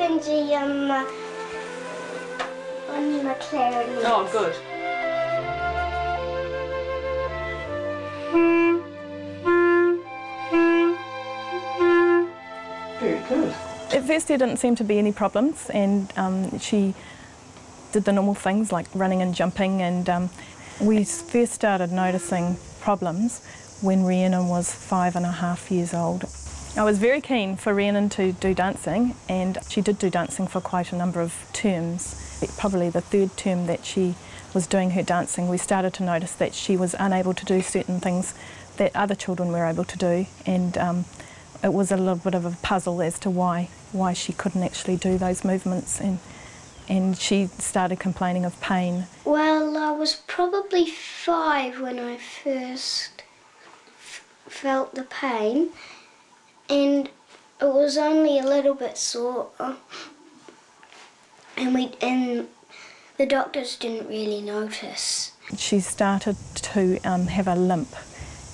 stingy on my clarinet. Oh, good. Very good. At first there didn't seem to be any problems, and she did the normal things like running and jumping, and we first started noticing problems when Rhiannon was 5.5 years old. I was very keen for Rhiannon to do dancing, and she did do dancing for quite a number of terms. Probably the third term that she was doing her dancing, we started to notice that she was unable to do certain things that other children were able to do, and it was a little bit of a puzzle as to why she couldn't actually do those movements, and she started complaining of pain. Well, I was probably 5 when I first felt the pain, and it was only a little bit sore, and the doctors didn't really notice. She started to have a limp,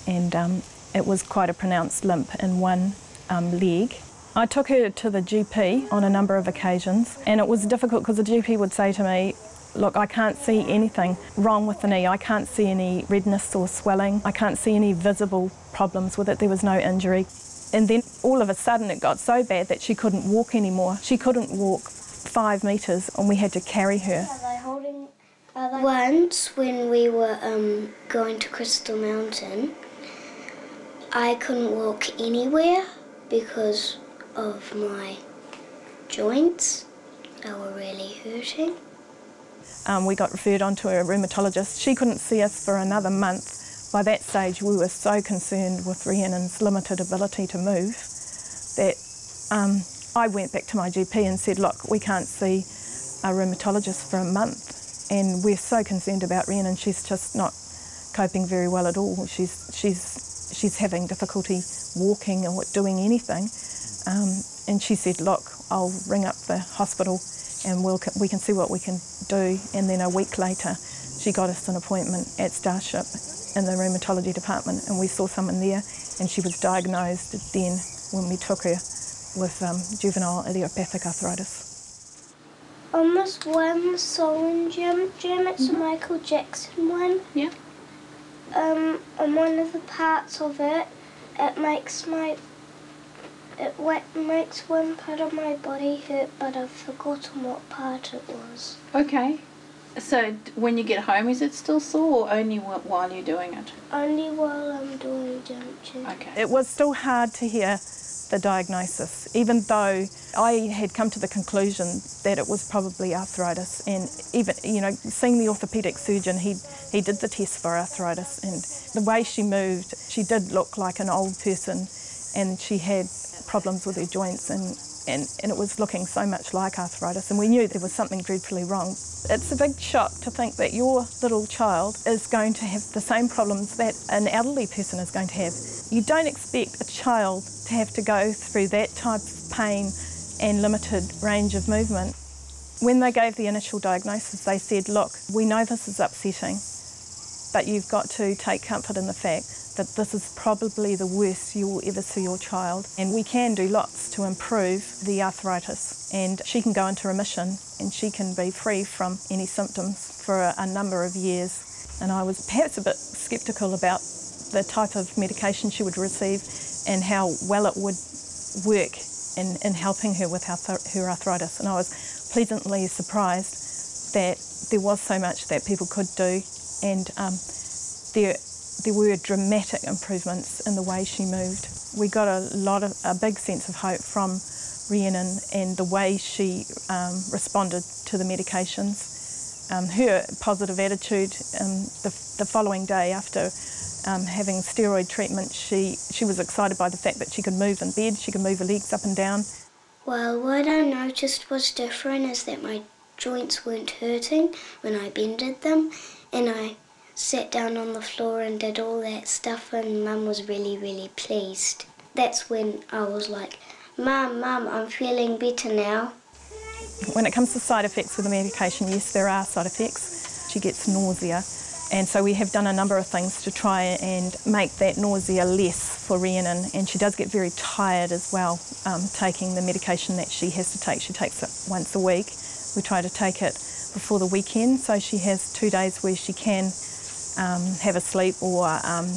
and it was quite a pronounced limp in one leg. I took her to the GP on a number of occasions, and it was difficult because the GP would say to me, look, I can't see anything wrong with the knee. I can't see any redness or swelling. I can't see any visible problems with it. There was no injury. And then all of a sudden it got so bad that she couldn't walk anymore. She couldn't walk 5 metres, and we had to carry her. Once when we were going to Crystal Mountain, I couldn't walk anywhere because of my joints. They were really hurting. We got referred on to a rheumatologist. She couldn't see us for another month. By that stage we were so concerned with Rhiannon's limited ability to move that I went back to my GP and said, look, we can't see a rheumatologist for a month, and we're so concerned about Rhiannon. She's just not coping very well at all. She's having difficulty walking or doing anything. And she said, look, I'll ring up the hospital and we can see what we can do. And then a week later, she got us an appointment at Starship in the rheumatology department, and we saw someone there, and she was diagnosed then when we took her with juvenile idiopathic arthritis. On this one sewing gym, it's a Michael Jackson one. Yeah. On one of the parts of it, it makes one part of my body hurt, but I've forgotten what part it was. Okay. So when you get home, is it still sore, or only while you're doing it? Only while I'm doing jumping. Okay. It was still hard to hear the diagnosis, even though I had come to the conclusion that it was probably arthritis, and even, you know, seeing the orthopaedic surgeon, he did the test for arthritis, and the way she moved, she did look like an old person, and she had problems with her joints, and it was looking so much like arthritis, and we knew there was something dreadfully wrong. It's a big shock to think that your little child is going to have the same problems that an elderly person is going to have. You don't expect a child to have to go through that type of pain and limited range of movement. When they gave the initial diagnosis, they said, look, we know this is upsetting, but you've got to take comfort in the fact that this is probably the worst you will ever see your child, and we can do lots to improve the arthritis, and she can go into remission and she can be free from any symptoms for a number of years. And I was perhaps a bit sceptical about the type of medication she would receive and how well it would work in helping her with her arthritis, and I was pleasantly surprised that there was so much that people could do, and there were dramatic improvements in the way she moved. We got a big sense of hope from Rhiannon and the way she responded to the medications. Her positive attitude, the following day after having steroid treatment, she was excited by the fact that she could move in bed, she could move her legs up and down. Well, what I noticed was different is that my joints weren't hurting when I bended them, and I sat down on the floor and did all that stuff, and Mum was really, really pleased. That's when I was like, Mum, I'm feeling better now. When it comes to side effects with the medication, yes, there are side effects. She gets nausea, And so we have done a number of things to try and make that nausea less for Rhiannon, and she does get very tired as well, taking the medication that she has to take. She takes it once a week. We try to take it before the weekend, so she has 2 days where she can have a sleep or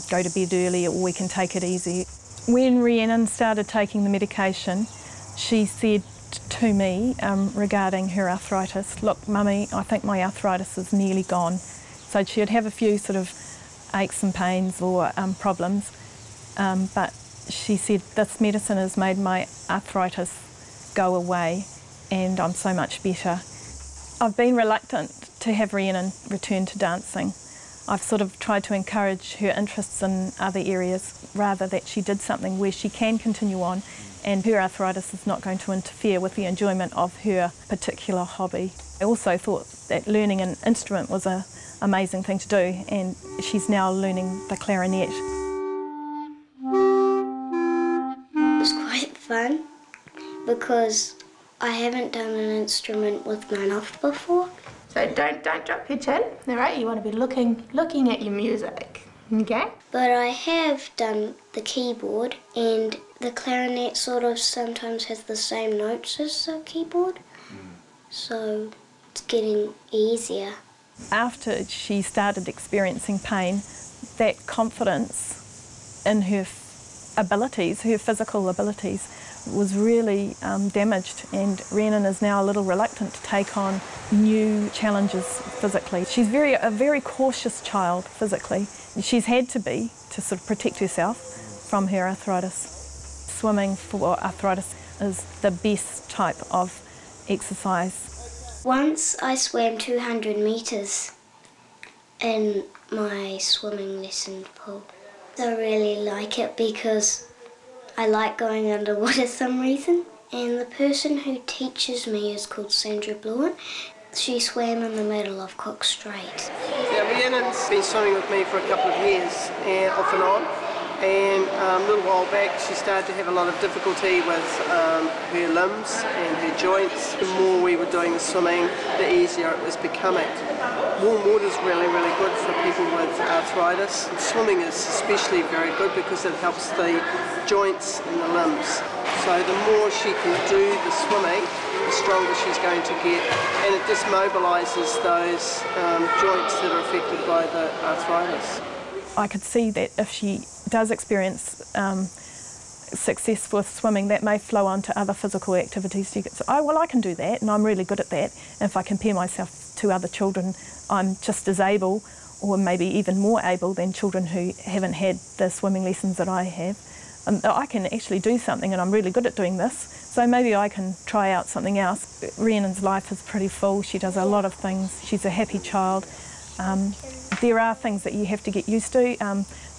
go to bed early, or we can take it easy. When Rhiannon started taking the medication, she said to me regarding her arthritis, "Look, Mummy, I think my arthritis is nearly gone." So she'd have a few sort of aches and pains or problems, but she said, "This medicine has made my arthritis go away and I'm so much better." I've been reluctant to have Rhiannon return to dancing. I've sort of tried to encourage her interests in other areas, rather that she did something where she can continue on and her arthritis is not going to interfere with the enjoyment of her particular hobby. I also thought that learning an instrument was an amazing thing to do, and she's now learning the clarinet. It was quite fun because I haven't done an instrument with my mouth before. So don't drop your chin, all right? You want to be looking at your music, okay? But I have done the keyboard, and the clarinet sort of sometimes has the same notes as the keyboard, so it's getting easier. After she started experiencing pain, that confidence in her abilities, her physical abilities, was really damaged, and Rhiannon is now a little reluctant to take on new challenges physically. She's a very cautious child physically. She's had to be to sort of protect herself from her arthritis. Swimming for arthritis is the best type of exercise. Once I swam 200 metres in my swimming lesson pool. I really like it because I like going underwater for some reason. And the person who teaches me is called Sandra Blewett. She swam in the middle of Cook Strait. Yeah, Rhiannon's been swimming with me for a couple of years, off and on. And a little while back she started to have a lot of difficulty with her limbs and her joints. The more we were doing the swimming, the easier it was becoming. Warm water is really, really good for people with arthritis. And swimming is especially very good because it helps the joints and the limbs. So the more she can do the swimming, the stronger she's going to get. And it just mobilises those joints that are affected by the arthritis. I could see that if she does experience success with swimming, that may flow on to other physical activities. She gets, "Oh, well, I can do that, and I'm really good at that." And if I compare myself to other children, I'm just as able, or maybe even more able than children who haven't had the swimming lessons that I have. I can actually do something, and I'm really good at doing this, so maybe I can try out something else. Rhiannon's life is pretty full. She does a lot of things. She's a happy child. There are things that you have to get used to.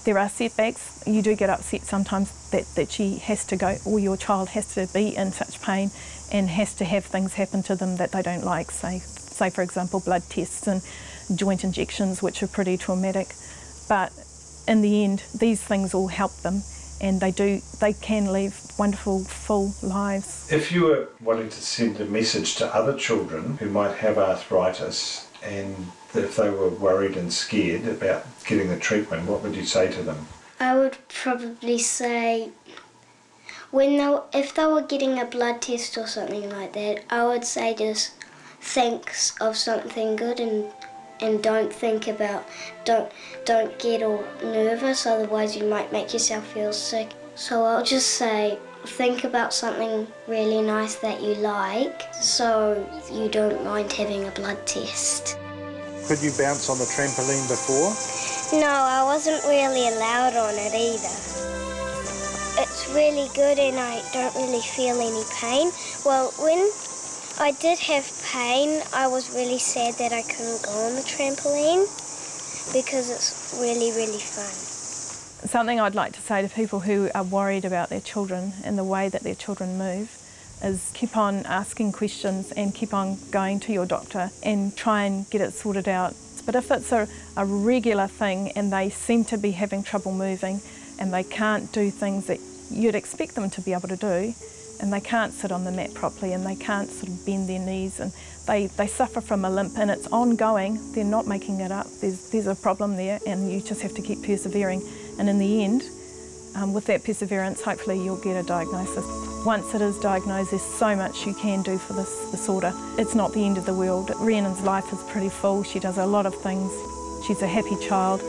There are setbacks. You do get upset sometimes that she has to go, or your child has to be in such pain and has to have things happen to them that they don't like, say for example blood tests and joint injections, which are pretty traumatic. But in the end, these things all help them, and they can live wonderful, full lives. If you were wanting to send a message to other children who might have arthritis, and if they were worried and scared about getting the treatment, what would you say to them? I would probably say, if they were getting a blood test or something like that, I would say just think of something good and don't think about, don't get all nervous, otherwise you might make yourself feel sick. So I'll just say, think about something really nice that you like, so you don't mind having a blood test. Could you bounce on the trampoline before? No, I wasn't really allowed on it either. It's really good and I don't really feel any pain. Well, when I did have pain, I was really sad that I couldn't go on the trampoline because it's really, really fun. Something I'd like to say to people who are worried about their children and the way that their children move is keep on asking questions and keep on going to your doctor and try and get it sorted out. But if it's a regular thing and they seem to be having trouble moving and they can't do things that you'd expect them to be able to do, and they can't sit on the mat properly, and they can't sort of bend their knees, and they suffer from a limp, and it's ongoing. They're not making it up. There's a problem there, and you just have to keep persevering. And in the end, with that perseverance, hopefully you'll get a diagnosis. Once it is diagnosed, there's so much you can do for this disorder. It's not the end of the world. Rhiannon's life is pretty full. She does a lot of things. She's a happy child.